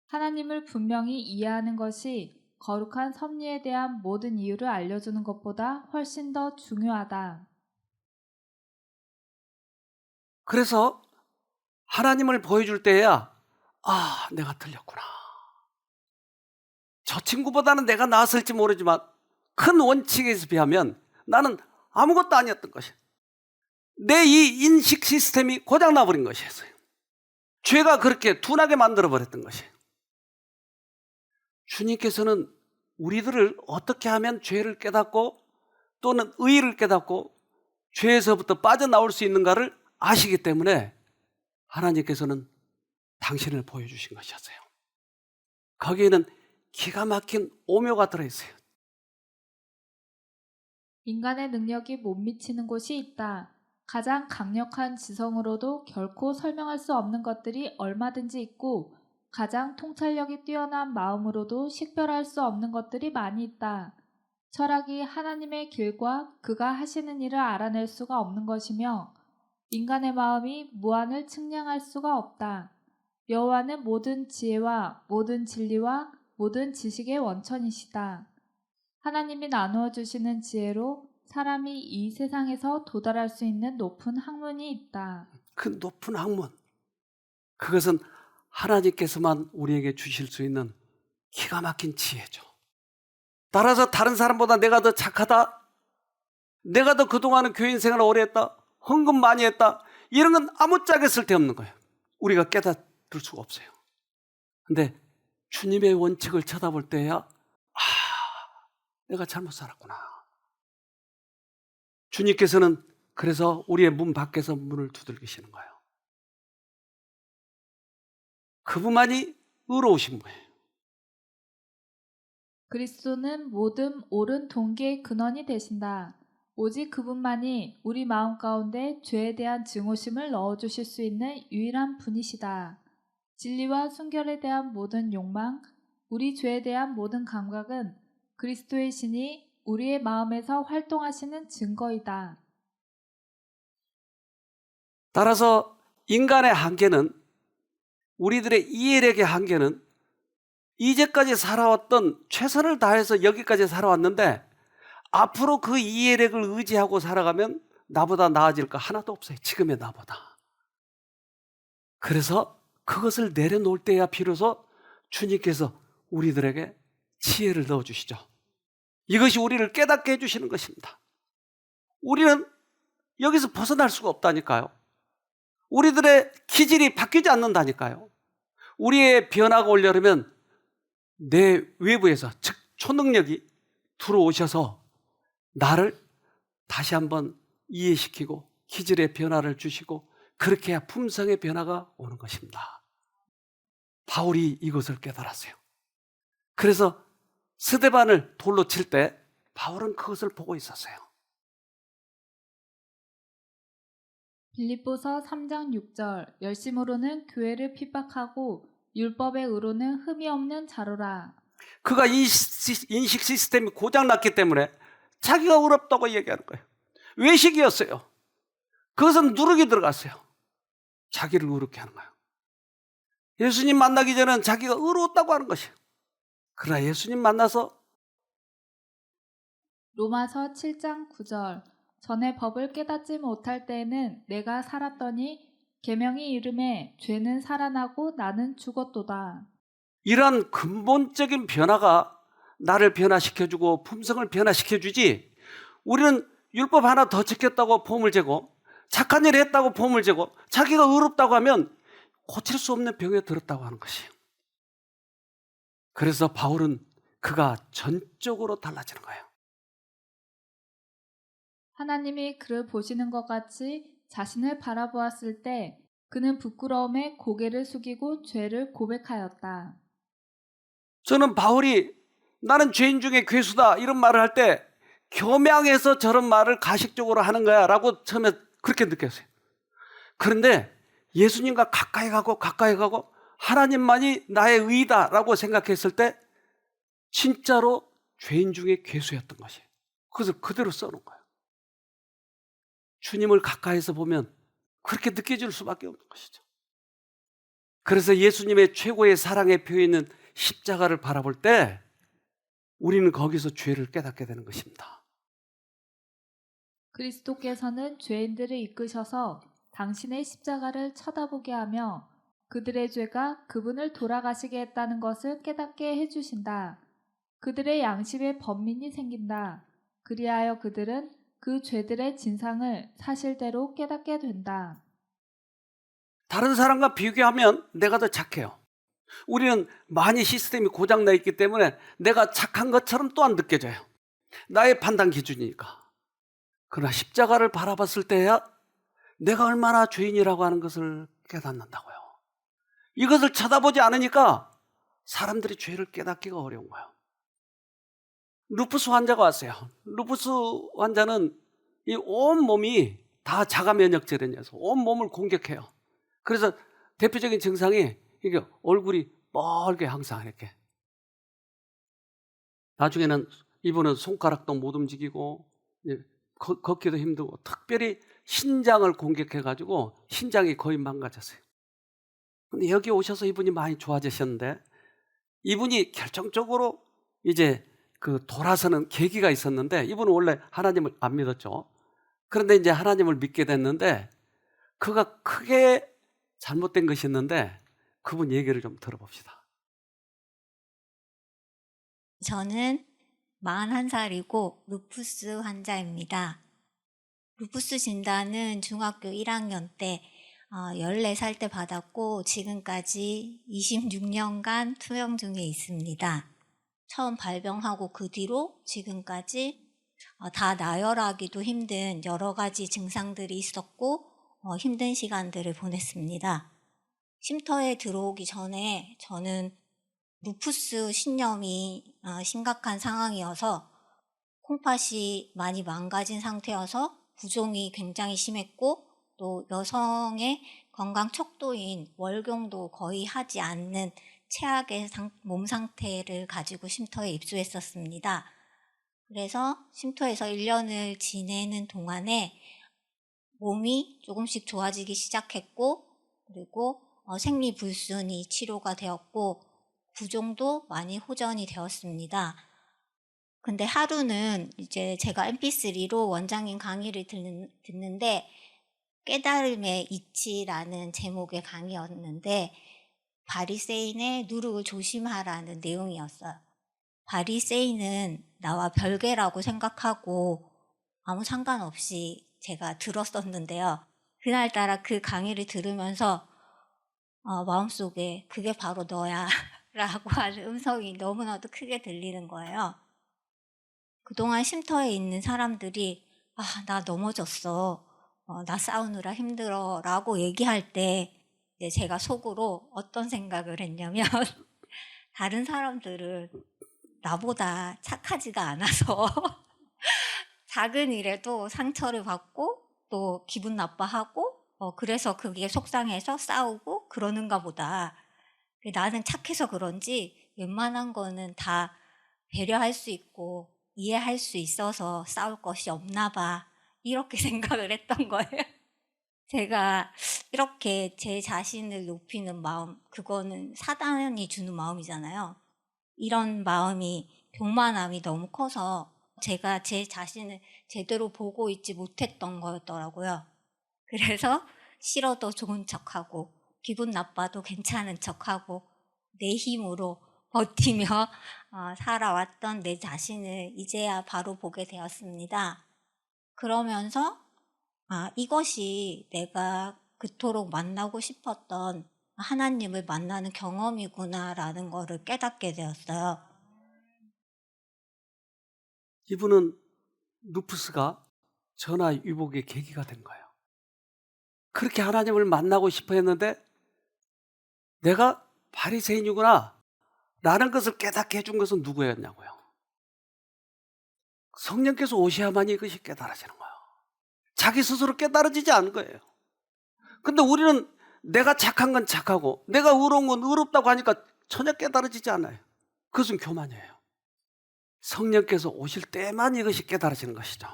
하나님을 분명히 이해하는 것이 거룩한 섭리에 대한 모든 이유를 알려주는 것보다 훨씬 더 중요하다. 그래서 하나님을 보여줄 때야, 아, 내가 틀렸구나. 저 친구보다는 내가 나았을지 모르지만 큰 원칙에서 비하면 나는 아무것도 아니었던 것이야. 내 이 인식 시스템이 고장나버린 것이었어요. 죄가 그렇게 둔하게 만들어버렸던 것이에요. 주님께서는 우리들을 어떻게 하면 죄를 깨닫고 또는 의의를 깨닫고 죄에서부터 빠져나올 수 있는가를 아시기 때문에 하나님께서는 당신을 보여주신 것이었어요. 거기에는 기가 막힌 오묘가 들어있어요. 인간의 능력이 못 미치는 곳이 있다. 가장 강력한 지성으로도 결코 설명할 수 없는 것들이 얼마든지 있고 가장 통찰력이 뛰어난 마음으로도 식별할 수 없는 것들이 많이 있다. 철학이 하나님의 길과 그가 하시는 일을 알아낼 수가 없는 것이며 인간의 마음이 무한을 측량할 수가 없다. 여호와는 모든 지혜와 모든 진리와 모든 지식의 원천이시다. 하나님이 나누어 주시는 지혜로 사람이 이 세상에서 도달할 수 있는 높은 학문이 있다. 그 높은 학문, 그것은 하나님께서만 우리에게 주실 수 있는 기가 막힌 지혜죠. 따라서 다른 사람보다 내가 더 착하다, 내가 더 그동안은 교인 생활을 오래 했다, 헌금 많이 했다, 이런 건 아무짝에 쓸데없는 거예요. 우리가 깨닫을 수가 없어요. 근데 주님의 원칙을 쳐다볼 때야, 내가 잘못 살았구나. 주님께서는 그래서 우리의 문 밖에서 문을 두들기시는 거예요. 그분만이 의로우신 거예요. 그리스도는 모든 옳은 동기의 근원이 되신다. 오직 그분만이 우리 마음 가운데 죄에 대한 증오심을 넣어주실 수 있는 유일한 분이시다. 진리와 순결에 대한 모든 욕망, 우리 죄에 대한 모든 감각은 그리스도의 신이 우리의 마음에서 활동하시는 증거이다. 따라서 인간의 한계는, 우리들의 이해력의 한계는 이제까지 살아왔던 최선을 다해서 여기까지 살아왔는데 앞으로 그 이해력을 의지하고 살아가면 나보다 나아질 거 하나도 없어요. 지금의 나보다. 그래서 그것을 내려놓을 때야 비로소 주님께서 우리들에게 지혜를 넣어주시죠. 이것이 우리를 깨닫게 해주시는 것입니다. 우리는 여기서 벗어날 수가 없다니까요. 우리들의 기질이 바뀌지 않는다니까요. 우리의 변화가 오려면 내 외부에서, 즉 초능력이 들어오셔서 나를 다시 한번 이해시키고 기질의 변화를 주시고, 그렇게 해야 품성의 변화가 오는 것입니다. 바울이 이것을 깨달았어요. 그래서 스데반을 돌로 칠 때 바울은 그것을 보고 있었어요. 빌립보서 3장 6절 열심으로는 교회를 핍박하고 율법의 의로는 흠이 없는 자로라. 그가 인식 시스템이 고장났기 때문에 자기가 의롭다고 얘기하는 거예요. 외식이었어요. 그것은 누룩이 들어갔어요. 자기를 의롭게 하는 거예요. 예수님 만나기 전에는 자기가 의로웠다고 하는 것이에요. 그러나 예수님 만나서 로마서 7장 9절 전에 법을 깨닫지 못할 때에는 내가 살았더니 계명이 이름에 죄는 살아나고 나는 죽었도다. 이러한 근본적인 변화가 나를 변화시켜주고 품성을 변화시켜주지, 우리는 율법 하나 더 지켰다고 폼을 재고 착한 일을 했다고 폼을 재고 자기가 의롭다고 하면 고칠 수 없는 병에 들었다고 하는 것이에요. 그래서 바울은 그가 전적으로 달라지는 거예요. 하나님이 그를 보시는 것 같이 자신을 바라보았을 때 그는 부끄러움에 고개를 숙이고 죄를 고백하였다. 저는 바울이 나는 죄인 중에 괴수다 이런 말을 할 때 겸양해서 저런 말을 가식적으로 하는 거야 라고 처음에 그렇게 느꼈어요. 그런데 예수님과 가까이 가고 하나님만이 나의 의다 라고 생각했을 때 진짜로 죄인 중에 괴수였던 것이에요. 그것을 그대로 써놓은 거예요. 주님을 가까이서 보면 그렇게 느껴질 수밖에 없는 것이죠. 그래서 예수님의 최고의 사랑의 표현은 십자가를 바라볼 때 우리는 거기서 죄를 깨닫게 되는 것입니다. 그리스도께서는 죄인들을 이끄셔서 당신의 십자가를 쳐다보게 하며 그들의 죄가 그분을 돌아가시게 했다는 것을 깨닫게 해주신다. 그들의 양심에 번민이 생긴다. 그리하여 그들은 그 죄들의 진상을 사실대로 깨닫게 된다. 다른 사람과 비교하면 내가 더 착해요. 우리는 많이 시스템이 고장나 있기 때문에 내가 착한 것처럼 또한 느껴져요. 나의 판단 기준이니까. 그러나 십자가를 바라봤을 때야 내가 얼마나 죄인이라고 하는 것을 깨닫는다고요. 이것을 쳐다보지 않으니까 사람들이 죄를 깨닫기가 어려운 거예요. 루푸스 환자가 왔어요. 루푸스 환자는 이 온 몸이 다 자가 면역 질환이어서 온 몸을 공격해요. 그래서 대표적인 증상이 이게 얼굴이 뻘게 항상 이렇게. 나중에는 이분은 손가락도 못 움직이고 걷기도 힘들고 특별히 신장을 공격해가지고 신장이 거의 망가졌어요. 근데 여기 오셔서 이분이 많이 좋아지셨는데 이분이 결정적으로 이제 그 돌아서는 계기가 있었는데 이분은 원래 하나님을 안 믿었죠. 그런데 이제 하나님을 믿게 됐는데 그가 크게 잘못된 것이 있는데 그분 얘기를 좀 들어봅시다. 저는 41살이고 루푸스 환자입니다. 루푸스 진단은 중학교 1학년 때 14살 때 받았고 지금까지 26년간 투영 중에 있습니다. 처음 발병하고 그 뒤로 지금까지 다 나열하기도 힘든 여러 가지 증상들이 있었고 힘든 시간들을 보냈습니다. 쉼터에 들어오기 전에 저는 루푸스 신염이 심각한 상황이어서 콩팥이 많이 망가진 상태여서 부종이 굉장히 심했고 또 여성의 건강 척도인 월경도 거의 하지 않는 최악의 몸 상태를 가지고 쉼터에 입소했었습니다. 그래서 쉼터에서 1년을 지내는 동안에 몸이 조금씩 좋아지기 시작했고 그리고 생리불순이 치료가 되었고 부종도 많이 호전이 되었습니다. 근데 하루는 이제 제가 mp3로 원장님 강의를 듣는데 깨달음의 이치라는 제목의 강의였는데 바리새인의 누룩을 조심하라는 내용이었어요. 바리새인은 나와 별개라고 생각하고 아무 상관없이 제가 들었었는데요. 그날따라 그 강의를 들으면서 마음속에 그게 바로 너야 라고 하는 음성이 너무나도 크게 들리는 거예요. 그동안 쉼터에 있는 사람들이 나 넘어졌어. 나 싸우느라 힘들어 라고 얘기할 때 제가 속으로 어떤 생각을 했냐면 다른 사람들은 나보다 착하지가 않아서 작은 일에도 상처를 받고 또 기분 나빠하고 그래서 그게 속상해서 싸우고 그러는가 보다. 나는 착해서 그런지 웬만한 거는 다 배려할 수 있고 이해할 수 있어서 싸울 것이 없나 봐. 이렇게 생각을 했던 거예요. 제가 이렇게 제 자신을 높이는 마음, 그거는 사단이 주는 마음이잖아요. 이런 마음이, 교만함이 너무 커서 제가 제 자신을 제대로 보고 있지 못했던 거였더라고요. 그래서 싫어도 좋은 척하고 기분 나빠도 괜찮은 척하고 내 힘으로 버티며 살아왔던 내 자신을 이제야 바로 보게 되었습니다. 그러면서 이것이 내가 그토록 만나고 싶었던 하나님을 만나는 경험이구나라는 거를 깨닫게 되었어요. 이분은 루푸스가 전화위복의 계기가 된 거예요. 그렇게 하나님을 만나고 싶어 했는데 내가 바리새인이구나 라는 것을 깨닫게 해준 것은 누구였냐고요. 성령께서 오셔야만이 이것이 깨달아지는 거예요. 자기 스스로 깨달아지지 않은 거예요. 근데 우리는 내가 착한 건 착하고 내가 의로운 건 의롭다고 하니까 전혀 깨달아지지 않아요. 그것은 교만이에요. 성령께서 오실 때만 이것이 깨달아지는 것이죠.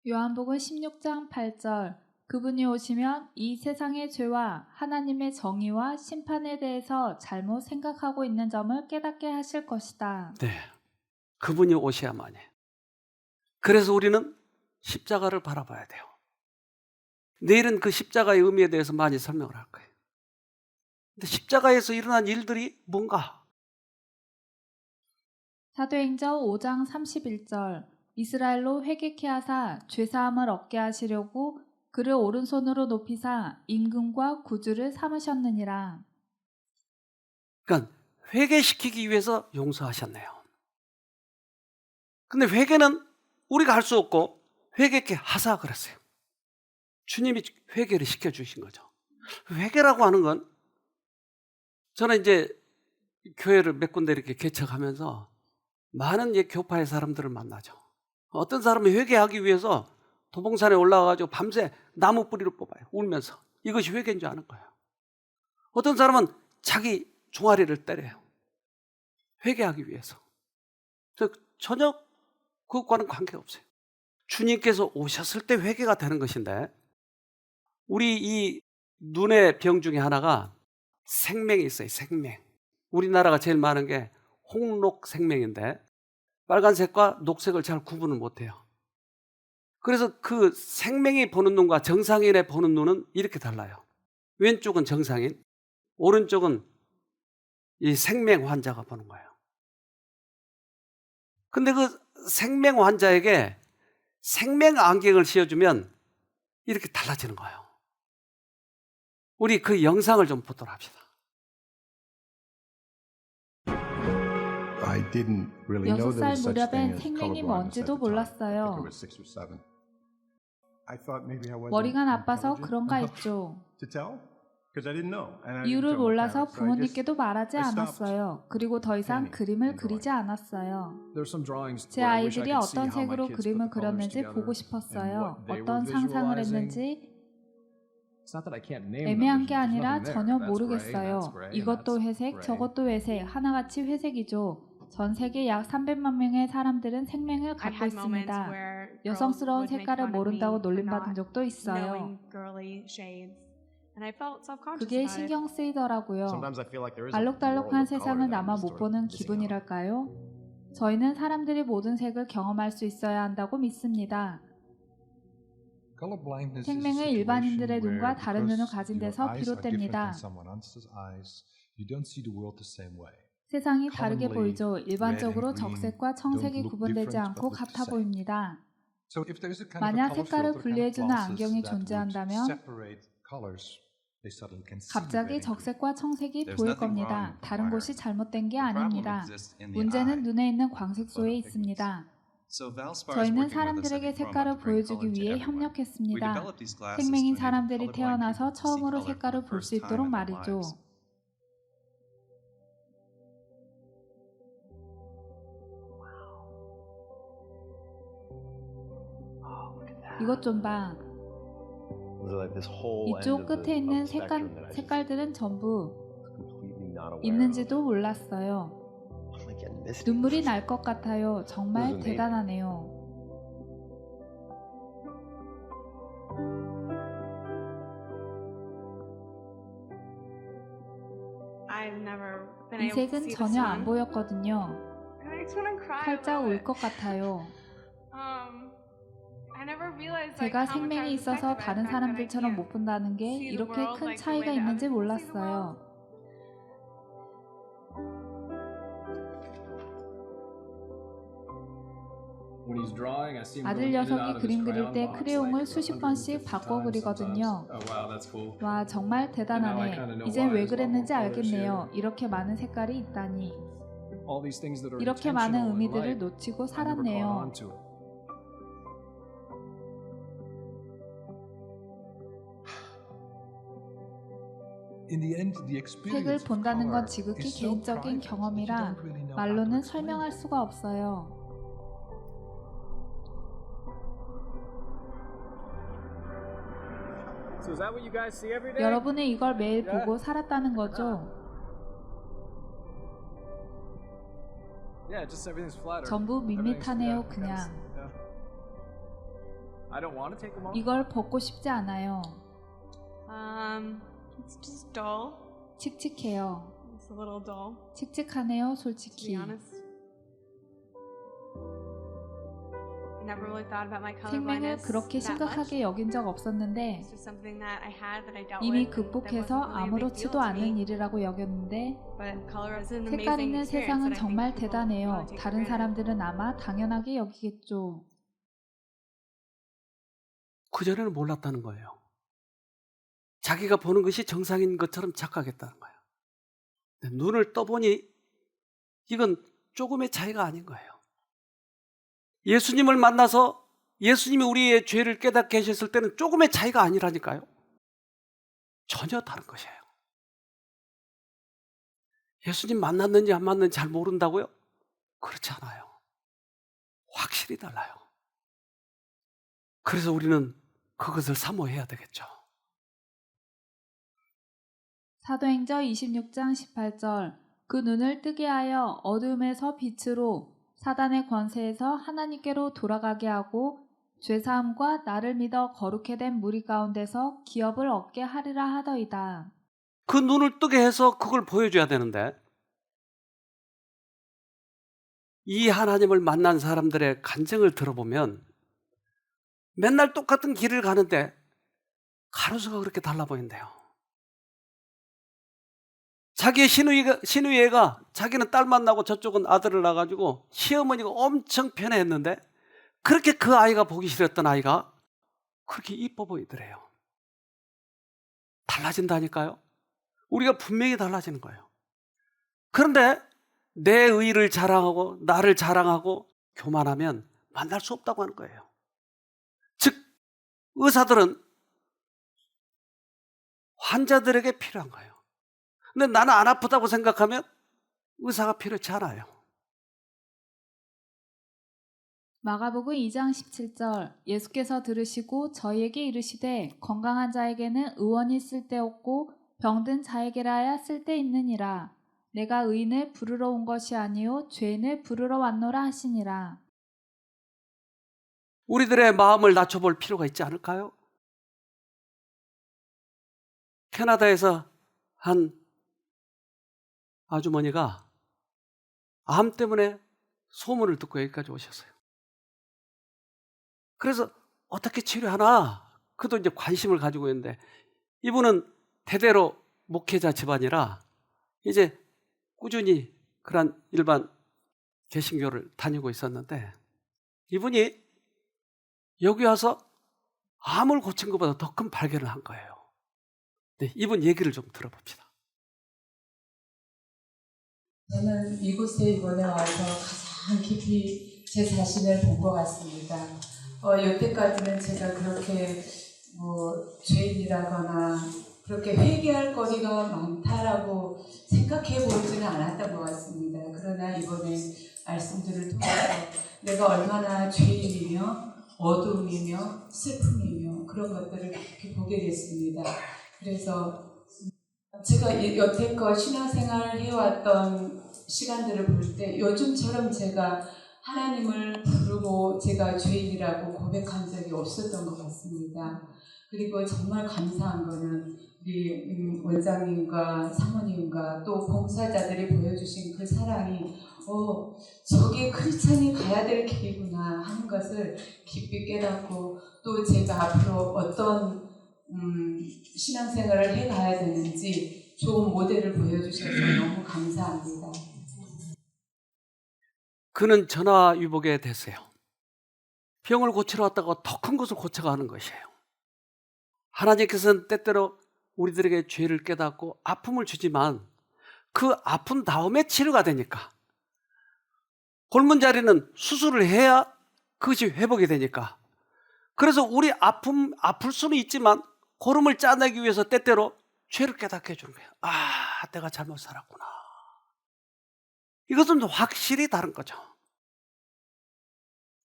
요한복음 16장 8절 그분이 오시면 이 세상의 죄와 하나님의 정의와 심판에 대해서 잘못 생각하고 있는 점을 깨닫게 하실 것이다. 네, 그분이 오셔야만이. 그래서 우리는 십자가를 바라봐야 돼요. 내일은 그 십자가의 의미에 대해서 많이 설명을 할 거예요. 근데 십자가에서 일어난 일들이 뭔가? 사도행전 5장 31절 이스라엘로 회개케 하사 죄사함을 얻게 하시려고 그를 오른손으로 높이사 임금과 구주를 삼으셨느니라. 그러니까 회개시키기 위해서 용서하셨네요. 근데 회개는 우리가 할 수 없고 회개케 하사 그랬어요. 주님이 회개를 시켜주신 거죠. 회개라고 하는 건 저는 이제 교회를 몇 군데 이렇게 개척하면서 많은 교파의 사람들을 만나죠. 어떤 사람은 회개하기 위해서 도봉산에 올라가가지고 밤새 나무 뿌리를 뽑아요. 울면서. 이것이 회개인 줄 아는 거예요. 어떤 사람은 자기 종아리를 때려요. 회개하기 위해서. 전혀 그것과는 관계가 없어요. 주님께서 오셨을 때 회개가 되는 것인데 우리 이 눈의 병 중에 하나가 생명이 있어요. 생명. 우리나라가 제일 많은 게 홍록 생명인데 빨간색과 녹색을 잘 구분을 못해요. 그래서 그 생명이 보는 눈과 정상인의 보는 눈은 이렇게 달라요. 왼쪽은 정상인, 오른쪽은 이 생명 환자가 보는 거예요. 근데 그 생명 환자에게 생명 안경을 씌워주면 이렇게 달라지는 거예요. 우리 그 영상을 좀 보도록 합시다. 6살 무렵엔 생명이 뭔지도 몰랐어요. 머리가 나빠서 그런가 했죠. 이유를 몰라서 부모님께도 말하지 않았어요. 그리고 더 이상 그림을 그리지 않았어요. 제 아이들이 어떤 색으로 그림을 그렸는지 보고 싶었어요. 어떤 상상을 했는지 애매한 게 아니라 전혀 모르겠어요. 이것도 회색, 저것도 회색, 하나같이 회색이죠. 전 세계 약 300만 명의 사람들은 생명을 갖고 있습니다. 여성스러운 색깔을 모른다고 놀림받은 적도 있어요. 그게 신경 쓰이더라고요. 알록달록한 세상을 나만 못 보는 기분이랄까요? 저희는 사람들이 모든 색을 경험할 수 있어야 한다고 믿습니다. 생명은 일반인들의 눈과 다른 눈을 가진 데서 비롯됩니다. 세상이 다르게 보이죠. 일반적으로 적색과 청색이 구분되지 않고 같아 보입니다. 만약 색깔을 분리해주는 안경이 존재한다면 갑자기 적색과 청색이 보일 겁니다. 다른 곳이 잘못된 게 아닙니다. 문제는 눈에 있는 광색소에 있습니다. 저희는 사람들에게 색깔을 보여주기 위해 협력했습니다. 생명인 사람들이 태어나서 처음으로 색깔을 볼 수 있도록 말이죠. 이것 좀 봐. 이쪽 끝에 있는 색깔들은 전부 있는지도 몰랐어요. 눈물이 날 것 같아요. 정말 대단하네요. 이 색은 전혀 안 보였거든요. 살짝 울 것 같아요. 제가 생명이 있어서 다른 사람들처럼 못 본다는 게 이렇게 큰 차이가 있는지 몰랐어요. 아들 녀석이 그림 그릴 때 크레용을 수십 번씩 바꿔 그리거든요. 와, 정말 대단하네. 이젠 왜 그랬는지 알겠네요. 이렇게 많은 색깔이 있다니. 이렇게 많은 의미들을 놓치고 살았네요. 색을 본다는 건 지극히 개인적인 경험이라 말로는 설명할 수가 없어요. 여러분은 이걸 매일 보고 살았다는 거죠? 전부 밋밋하네요, 그냥. 이걸 벗고 싶지 않아요. It's just dull. 칙칙해요. It's a little dull. 칙칙하네요, 솔직히. To be honest. I never really thought about my 생명을 colorblindness 그렇게 that much. 심각하게 여긴 적 없었는데 It's just something that I had that I dealt 이미 with. 극복해서 아무렇지도 않은 일이라고 여겼는데 But color is an 색깔 amazing 있는 experience 세상은 that I think 정말 people 대단해요. really take for 다른 granted. 사람들은 아마 당연하게 여기겠죠. 그전에는 몰랐다는 거예요. 자기가 보는 것이 정상인 것처럼 착각했다는 거예요. 눈을 떠보니 이건 조금의 차이가 아닌 거예요. 예수님을 만나서 예수님이 우리의 죄를 깨닫게 하셨을 때는 조금의 차이가 아니라니까요. 전혀 다른 것이에요. 예수님 만났는지 안 만났는지 잘 모른다고요? 그렇지 않아요. 확실히 달라요. 그래서 우리는 그것을 사모해야 되겠죠. 사도행전 26장 18절 그 눈을 뜨게 하여 어둠에서 빛으로 사단의 권세에서 하나님께로 돌아가게 하고 죄사함과 나를 믿어 거룩해 된 무리 가운데서 기업을 얻게 하리라 하더이다. 그 눈을 뜨게 해서 그걸 보여줘야 되는데 이 하나님을 만난 사람들의 간증을 들어보면 맨날 똑같은 길을 가는데 가로수가 그렇게 달라 보인대요. 자기의 시누이애가 자기는 딸 만나고 저쪽은 아들을 낳아가지고 시어머니가 엄청 편애했는데 그렇게 그 아이가 보기 싫었던 아이가 그렇게 이뻐 보이더래요. 달라진다니까요. 우리가 분명히 달라지는 거예요. 그런데 내 의를 자랑하고 나를 자랑하고 교만하면 만날 수 없다고 하는 거예요. 즉 의사들은 환자들에게 필요한 거예요. 근데 나는 안 아프다고 생각하면 의사가 필요치 않아요. 마가복음 2장 17절 예수께서 들으시고 저희에게 이르시되 건강한 자에게는 의원이 쓸데없고 병든 자에게라야 쓸데있느니라. 내가 의인을 부르러 온 것이 아니요 죄인을 부르러 왔노라 하시니라. 우리들의 마음을 낮춰볼 필요가 있지 않을까요? 캐나다에서 한 아주머니가 암 때문에 소문을 듣고 여기까지 오셨어요. 그래서 어떻게 치료하나 그도 이제 관심을 가지고 있는데 이분은 대대로 목회자 집안이라 이제 꾸준히 그런 일반 개신교를 다니고 있었는데 이분이 여기 와서 암을 고친 것보다 더 큰 발견을 한 거예요. 네, 이분 얘기를 좀 들어봅시다. 저는 이곳에 이번에 와서 가장 깊이 제 자신을 본 것 같습니다. 여태까지는 제가 그렇게 죄인이라거나 그렇게 회개할 거리가 많다라고 생각해 보지는 않았던 것 같습니다. 그러나 이번에 말씀들을 통해서 내가 얼마나 죄인이며 어두움이며 슬픔이며 그런 것들을 깊이 보게 됐습니다. 그래서 제가 여태껏 신앙생활을 해왔던 시간들을 볼 때 요즘처럼 제가 하나님을 부르고 제가 죄인이라고 고백한 적이 없었던 것 같습니다. 그리고 정말 감사한 거는 우리 원장님과 사모님과 또 봉사자들이 보여주신 그 사랑이 저게 크리스찬이 가야 될 길이구나 하는 것을 깊이 깨닫고 또 제가 앞으로 어떤 신앙생활을 해가야 되는지 좋은 모델을 보여주셔서 너무 감사합니다. 그는 전화위복에 대세요. 병을 고치러 왔다가 더 큰 것을 고쳐가는 것이에요. 하나님께서는 때때로 우리들에게 죄를 깨닫고 아픔을 주지만 그 아픈 다음에 치료가 되니까 골문 자리는 수술을 해야 그것이 회복이 되니까 그래서 우리 아플 수는 있지만 고름을 짜내기 위해서 때때로 죄를 깨닫게 해주는 거예요. 내가 잘못 살았구나. 이것은 확실히 다른 거죠.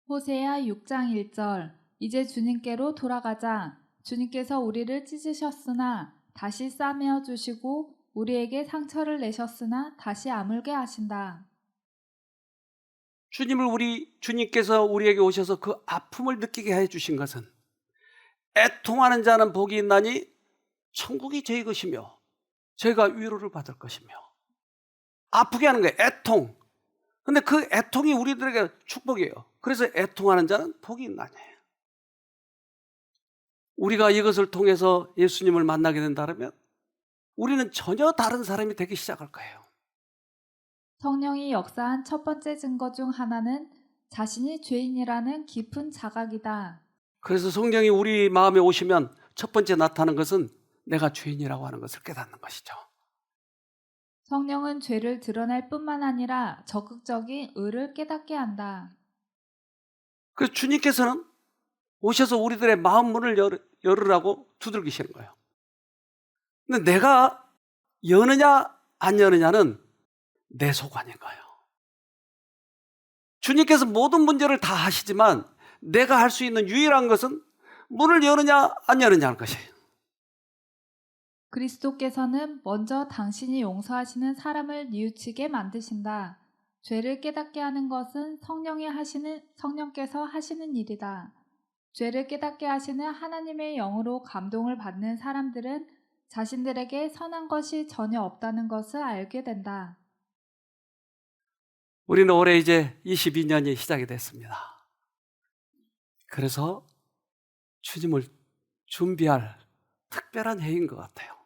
호세아 6장 1절 이제 주님께로 돌아가자. 주님께서 우리를 찢으셨으나 다시 싸매어 주시고 우리에게 상처를 내셨으나 다시 아물게 하신다. 주님께서 우리에게 오셔서 그 아픔을 느끼게 해주신 것은 애통하는 자는 복이 있나니 천국이 저희 것이며 저희가 위로를 받을 것이며 아프게 하는 거예요. 애통. 근데 그 애통이 우리들에게 축복이에요. 그래서 애통하는 자는 복이 있나니. 우리가 이것을 통해서 예수님을 만나게 된다면 우리는 전혀 다른 사람이 되기 시작할 거예요. 성령이 역사한 첫 번째 증거 중 하나는 자신이 죄인이라는 깊은 자각이다. 그래서 성령이 우리 마음에 오시면 첫 번째 나타나는 것은 내가 죄인이라고 하는 것을 깨닫는 것이죠. 성령은 죄를 드러낼 뿐만 아니라 적극적인 의를 깨닫게 한다. 그래서 주님께서는 오셔서 우리들의 마음 문을 열으라고 두들기시는 거예요. 근데 내가 여느냐 안 여느냐는 내 소관인 거예요. 주님께서 모든 문제를 다 하시지만 내가 할 수 있는 유일한 것은 문을 여느냐 안 여느냐는 것이에요. 그리스도께서는 먼저 당신이 용서하시는 사람을 뉘우치게 만드신다. 죄를 깨닫게 하는 것은 성령께서 하시는 일이다. 죄를 깨닫게 하시는 하나님의 영으로 감동을 받는 사람들은 자신들에게 선한 것이 전혀 없다는 것을 알게 된다. 우리는 올해 이제 22년이 시작이 됐습니다. 그래서 주님을 준비할 특별한 해인 것 같아요.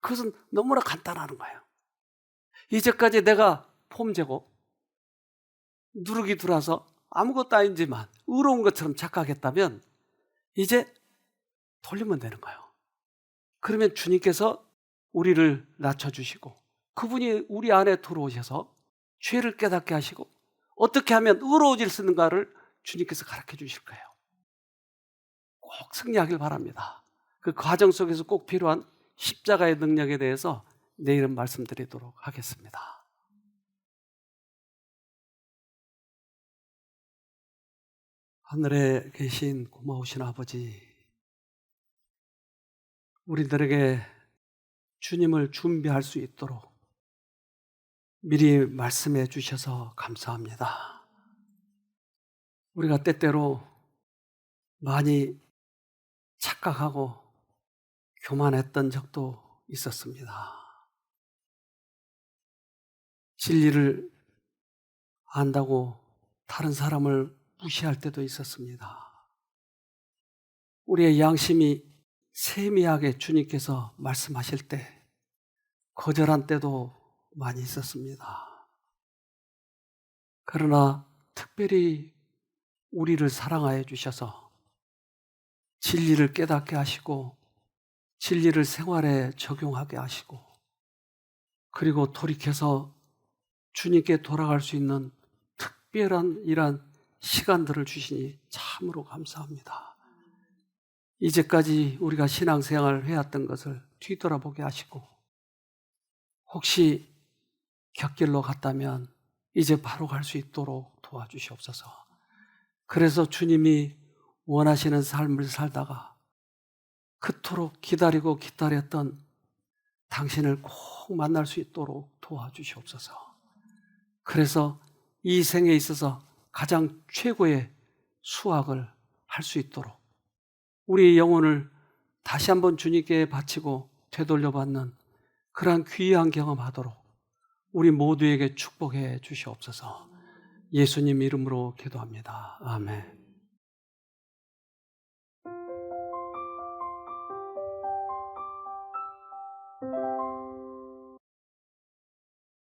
그것은 너무나 간단한 거예요. 이제까지 내가 폼재고 누룩이 들어와서 아무것도 아니지만 의로운 것처럼 착각했다면 이제 돌리면 되는 거예요. 그러면 주님께서 우리를 낮춰주시고 그분이 우리 안에 들어오셔서 죄를 깨닫게 하시고 어떻게 하면 의로워질 수 있는가를 주님께서 가르쳐 주실 거예요. 꼭 승리하길 바랍니다. 그 과정 속에서 꼭 필요한 십자가의 능력에 대해서 내일은 말씀드리도록 하겠습니다. 하늘에 계신 고마우신 아버지, 우리들에게 주님을 준비할 수 있도록 미리 말씀해 주셔서 감사합니다. 우리가 때때로 많이 착각하고 교만했던 적도 있었습니다. 진리를 안다고 다른 사람을 무시할 때도 있었습니다. 우리의 양심이 세미하게 주님께서 말씀하실 때 거절한 때도 많이 있었습니다. 그러나 특별히 우리를 사랑하여 주셔서 진리를 깨닫게 하시고 진리를 생활에 적용하게 하시고 그리고 돌이켜서 주님께 돌아갈 수 있는 특별한 이러한 시간들을 주시니 참으로 감사합니다. 이제까지 우리가 신앙생활을 해왔던 것을 뒤돌아보게 하시고 혹시 곁길로 갔다면 이제 바로 갈 수 있도록 도와주시옵소서. 그래서 주님이 원하시는 삶을 살다가 그토록 기다리고 기다렸던 당신을 꼭 만날 수 있도록 도와주시옵소서. 그래서 이 생에 있어서 가장 최고의 수확을 할 수 있도록 우리의 영혼을 다시 한번 주님께 바치고 되돌려받는 그러한 귀한 경험하도록 우리 모두에게 축복해 주시옵소서. 예수님 이름으로 기도합니다. 아멘.